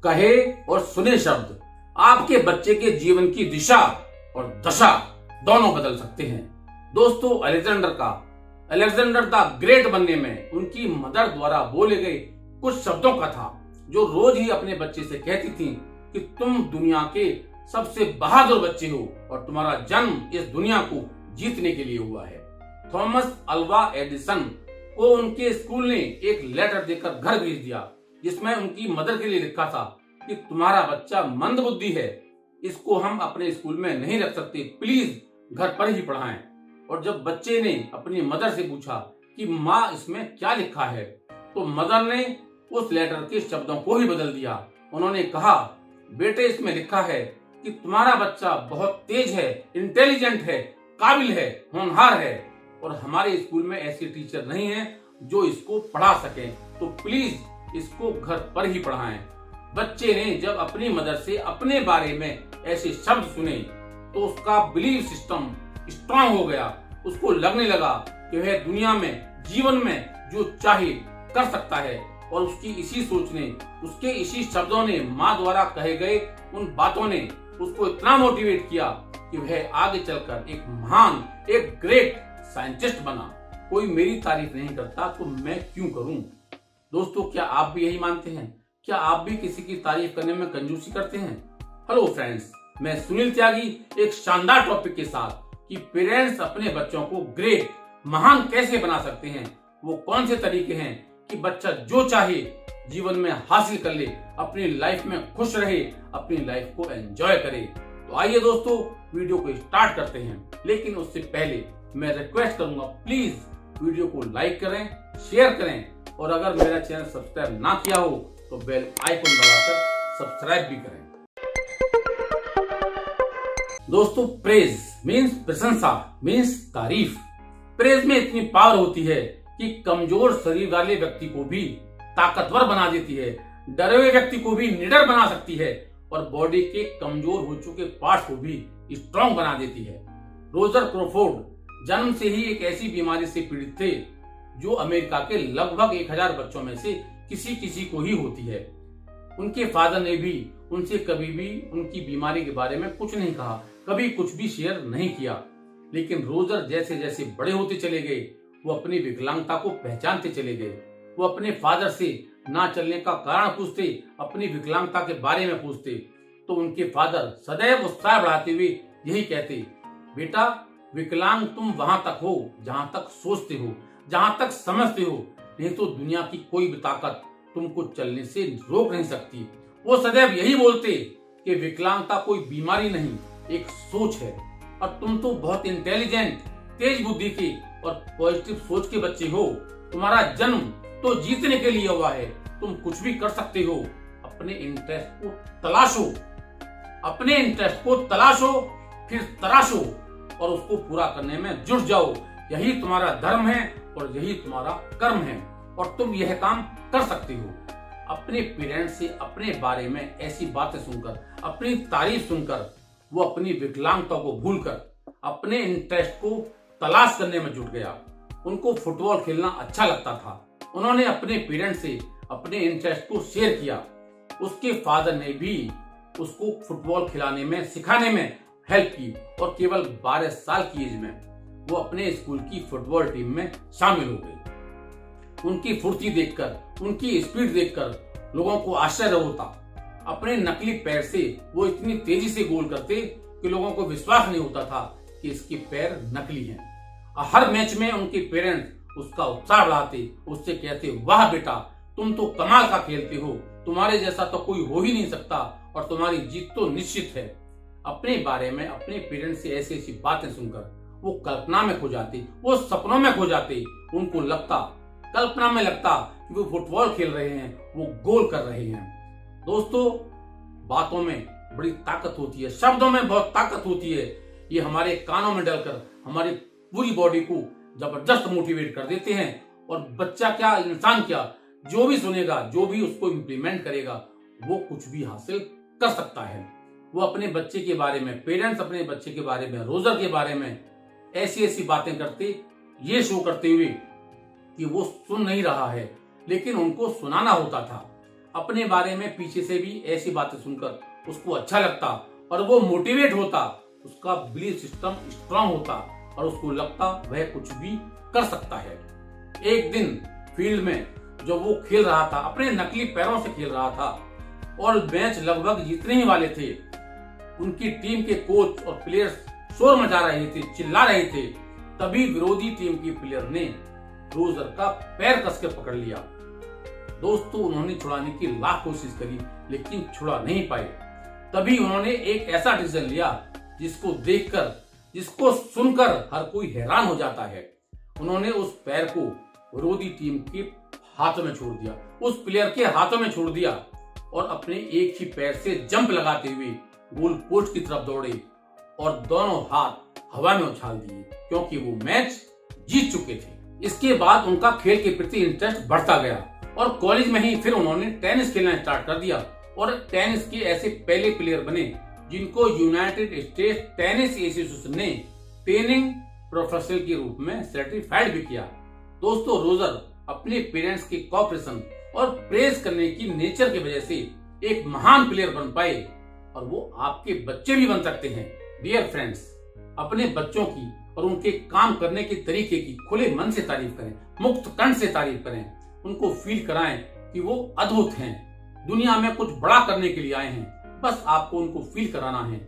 कहे और सुने शब्द आपके बच्चे के जीवन की दिशा और दशा दोनों बदल सकते हैं। दोस्तों, अलेक्जेंडर द ग्रेट बनने में उनकी मदर द्वारा बोले गए कुछ शब्दों का था, जो रोज ही अपने बच्चे से कहती थी कि तुम दुनिया के सबसे बहादुर बच्चे हो और तुम्हारा जन्म इस दुनिया को जीतने के लिए हुआ है। थॉमस अल्वा एडिसन को उनके स्कूल ने एक लेटर देकर घर भेज दिया, जिसमें उनकी मदर के लिए लिखा था कि तुम्हारा बच्चा मंदबुद्धि है, इसको हम अपने स्कूल में नहीं रख सकते, प्लीज घर पर ही पढ़ाएं। और जब बच्चे ने अपनी मदर से पूछा कि माँ इसमें क्या लिखा है, तो मदर ने उस लेटर के शब्दों को ही बदल दिया। उन्होंने कहा, बेटे इसमें लिखा है कि तुम्हारा बच्चा बहुत तेज है, इंटेलिजेंट है, काबिल है, होनहार है और हमारे स्कूल में ऐसे टीचर नहीं है जो इसको पढ़ा सके, तो प्लीज इसको घर पर ही पढ़ाएं। बच्चे ने जब अपनी मदर से अपने बारे में ऐसे शब्द सुने तो उसका बिलीफ सिस्टम स्ट्रांग हो गया। उसको लगने लगा कि वह दुनिया में, जीवन में जो चाहे कर सकता है और उसकी इसी सोच ने, उसके इसी शब्दों ने, माँ द्वारा कहे गए उन बातों ने उसको इतना मोटिवेट किया कि वह आगे चलकर एक महान, एक ग्रेट साइंटिस्ट बना। कोई मेरी तारीफ नहीं करता तो मैं क्यों करूं? दोस्तों, क्या आप भी यही मानते हैं? क्या आप भी किसी की तारीफ करने में कंजूसी करते हैं? हेलो फ्रेंड्स, मैं सुनील त्यागी एक शानदार टॉपिक के साथ कि पेरेंट्स अपने बच्चों को ग्रेट, महान कैसे बना सकते हैं, वो कौन से तरीके हैं कि बच्चा जो चाहे जीवन में हासिल कर ले, अपनी लाइफ में खुश रहे, अपनी लाइफ को एंजॉय करे। तो आइए दोस्तों, वीडियो को स्टार्ट करते हैं। लेकिन उससे पहले मैं रिक्वेस्ट करूंगा, प्लीज वीडियो को लाइक करें, शेयर करें और अगर मेरा चैनल सब्सक्राइब ना किया हो तो बेल आइकन दबाकर सब्सक्राइब भी करें। दोस्तों, प्रेज मीन्स प्रशंसा, मीन्स तारीफ। प्रेज में इतनी पावर होती है कि कमजोर शरीर वाले व्यक्ति को भी ताकतवर बना देती है, डरे हुए व्यक्ति को भी निडर बना सकती है और बॉडी के कमजोर हो चुके पार्ट्स को भी स्ट्रॉन्ग बना देती है। रोजर क्रॉफोर्ड जन्म से ही एक ऐसी बीमारी से पीड़ित थे जो अमेरिका के लगभग 1000 बच्चों में से किसी किसी को ही होती है। उनके फादर ने भी उनसे कभी भी उनकी बीमारी के बारे में कुछ नहीं कहा, कभी कुछ भी शेयर नहीं किया। लेकिन रोजर जैसे जैसे बड़े होते चले गए, वो अपनी विकलांगता को पहचानते चले गए। वो अपने फादर से ना चलने का कारण पूछते, अपनी विकलांगता के बारे में पूछते, तो उनके फादर सदैव उत्साह बढ़ाते हुए यही कहते, बेटा विकलांग तुम वहां तक हो जहां तक सोचते हो, जहां तक समझते हो, नहीं तो दुनिया की कोई भी ताकत तुमको चलने से रोक नहीं सकती। वो सदैव यही बोलते कि विकलांगता कोई बीमारी नहीं, एक सोच है और तुम तो बहुत इंटेलिजेंट, तेज बुद्धि के और पॉजिटिव सोच के बच्चे हो। तुम्हारा जन्म तो जीतने के लिए हुआ है, तुम कुछ भी कर सकते हो। अपने इंटरेस्ट को तलाशो, अपने इंटरेस्ट को तलाशो, फिर तराशो और उसको पूरा करने में जुट जाओ। यही तुम्हारा धर्म है और यही तुम्हारा कर्म है और तुम यह काम कर सकते हो। अपने पेरेंट्स से अपने बारे में ऐसी बातें सुनकर, अपनी तारीफ सुनकर वो अपनी विकलांगता को भूलकर अपने इंटरेस्ट को तलाश करने में जुट गया। उनको फुटबॉल खेलना अच्छा लगता था। उन्होंने अपने पेरेंट्स से अपने इंटरेस्ट को शेयर किया। उसके फादर ने भी उसको फुटबॉल खिलाने में, सिखाने में हेल्प की और केवल 12 साल की एज में वो अपने स्कूल की फुटबॉल टीम में शामिल हो गए। उनकी फुर्ती देखकर, उनकी स्पीड देखकर लोगों को आश्चर्य होता। अपने नकली पैर से वो इतनी तेजी से गोल करते कि लोगों को विश्वास नहीं होता था कि इसके पैर नकली हैं। हर मैच में उनके पेरेंट्स उसका उत्साह बढ़ाते, उससे कहते, वाह बेटा तुम तो कमाल का खेलते हो, तुम्हारे जैसा तो कोई हो ही नहीं सकता और तुम्हारी जीत तो निश्चित है। अपने बारे में अपने पेरेंट्स से ऐसी ऐसी बातें सुनकर वो कल्पना में खो जाते, वो सपनों में खो जाते। उनको लगता, कल्पना में लगता कि वो फुटबॉल खेल रहे हैं, वो गोल कर रहे हैं। दोस्तों, बातों में बड़ी ताकत होती है, शब्दों में बहुत ताकत होती है। ये हमारे कानों में डलकर हमारी पूरी बॉडी को जबरदस्त मोटिवेट कर देते हैं और बच्चा क्या, इंसान क्या, जो भी सुनेगा, जो भी उसको इम्प्लीमेंट करेगा, वो कुछ भी हासिल कर सकता है। वो अपने बच्चे के बारे में, पेरेंट्स अपने बच्चे के बारे में, रोजर के बारे में ऐसी ऐसी बातें करते, ये शो करते हुए कि वो सुन नहीं रहा है, लेकिन उनको सुनाना होता था। अपने बारे में पीछे से भी ऐसी बातें सुनकर उसको अच्छा लगता और वो मोटिवेट होता, उसका बिलीफ सिस्टम स्ट्रांग होता और उसको लगता वह कुछ भी कर सकता है। एक दिन फील्ड में जब वो खेल रहा था, अपने नकली पैरों से खेल रहा था और मैच लगभग जीतने ही वाले थे, उनकी टीम के कोच और प्लेयर्स शोर मचा रहे थे, चिल्ला रहे थे। तभी विरोधी टीम की प्लेयर ने रोजर का पैर कसकर पकड़ लिया। दोस्तों, उन्होंने छुड़ाने की लाख कोशिश करी लेकिन छुड़ा नहीं पाए। तभी उन्होंने एक ऐसा डिसीजन लिया जिसको देखकर, जिसको सुनकर हर कोई हैरान हो जाता है। उन्होंने उस पैर को विरोधी टीम के हाथों में छोड़ दिया, उस प्लेयर के हाथों में छोड़ दिया और अपने एक ही पैर से जंप लगाते हुए गोल पोस्ट की तरफ दौड़े और दोनों हाथ हवा में उछाल दिए क्योंकि वो मैच जीत चुके थे। इसके बाद उनका खेल के प्रति इंटरेस्ट बढ़ता गया और कॉलेज में ही फिर उन्होंने टेनिस खेलना स्टार्ट कर दिया और टेनिस के ऐसे पहले प्लेयर बने जिनको यूनाइटेड स्टेट्स टेनिस एसोसिएशन ने ट्रेनिंग प्रोफेशनल के रूप में सर्टिफाइड भी किया। दोस्तों, रोजर अपने पेरेंट्स के कोऑपरेशन और प्रेज करने की नेचर की वजह से एक महान प्लेयर बन पाए और वो आपके बच्चे भी बन सकते हैं। डियर फ्रेंड्स, अपने बच्चों की और उनके काम करने के तरीके की खुले मन से तारीफ करें, मुक्त कंठ से तारीफ करें, उनको फील कराएं कि वो अद्भुत हैं, दुनिया में कुछ बड़ा करने के लिए आए हैं। बस आपको उनको फील कराना है,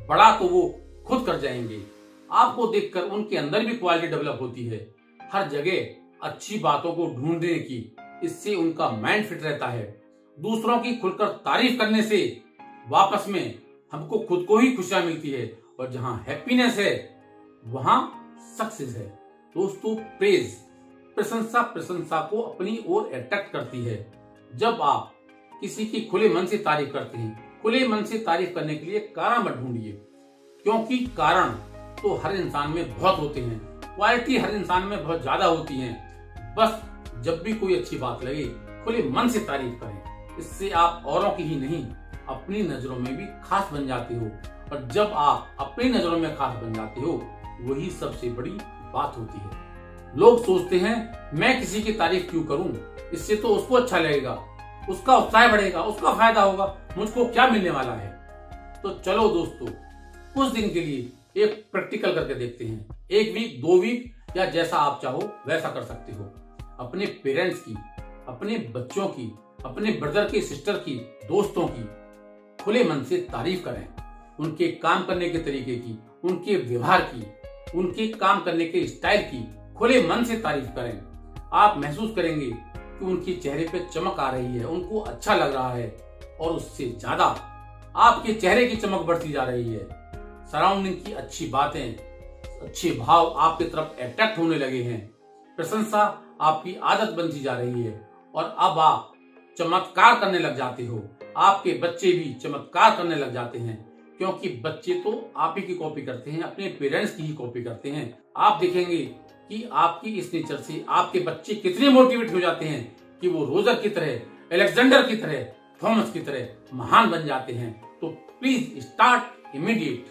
बड़ा तो वो खुद कर जाएंगे। आपको देखकर उनके अंदर भी क्वालिटी डेवलप होती है। हर जगह अच्छी बातों को ढूंढने की, इससे उनका माइंड फिट रहता है। दूसरों की खुलकर तारीफ करने से वापस में हमको खुद को ही खुशियां मिलती है और जहां हैप्पीनेस है वहां सक्सेस है। दोस्तों, प्रेज, प्रशंसा को अपनी ओर अट्रैक्ट करती है। जब आप किसी की खुले मन से तारीफ करते हैं, खुले मन से तारीफ करने के लिए कारण मत ढूंढिए, क्योंकि कारण तो हर इंसान में बहुत होते हैं, क्वालिटी हर इंसान में बहुत ज्यादा होती है। बस जब भी कोई अच्छी बात लगे खुले मन से तारीफ करें, इससे आप औरों की ही नहीं अपनी नजरों में भी खास बन जाते हो और जब आप अपनी नजरों में खास बन जाते हो वही सबसे बड़ी बात होती है। लोग सोचते हैं मैं किसी की तारीफ क्यों करूं, इससे तो उसको अच्छा लगेगा, उसका उत्साह बढ़ेगा, उसका फायदा होगा, मुझको क्या मिलने वाला है। तो चलो दोस्तों, कुछ दिन के लिए एक प्रैक्टिकल करके देखते हैं। 1 वीक, 2 वीक या जैसा आप चाहो वैसा कर सकते हो। अपने पेरेंट्स की, अपने बच्चों की, अपने ब्रदर की, सिस्टर की, दोस्तों की खुले मन से तारीफ करें। उनके काम करने के तरीके की, उनके व्यवहार की, उनके काम करने के स्टाइल की खुले मन से तारीफ करें। आप महसूस करेंगे कि उनके चेहरे पे चमक आ रही है, उनको अच्छा लग रहा है और उससे ज्यादा आपके चेहरे की चमक बढ़ती जा रही है। सराउंडिंग की अच्छी बातें, अच्छे भाव आपकी तरफ अट्रैक्ट होने लगे हैं। प्रशंसा आपकी आदत बनती जा रही है और अब आप चमत्कार करने लग जाते हो। आपके बच्चे भी चमत्कार करने लग जाते हैं क्योंकि बच्चे तो आप ही की कॉपी करते हैं, अपने पेरेंट्स की ही कॉपी करते हैं। आप देखेंगे कि आपकी इस नेचर से आपके बच्चे कितने मोटिवेट हो जाते हैं कि वो रोजर की तरह, अलेक्जेंडर की तरह, थॉमस की तरह महान बन जाते हैं। तो प्लीज स्टार्ट इमीडिएट।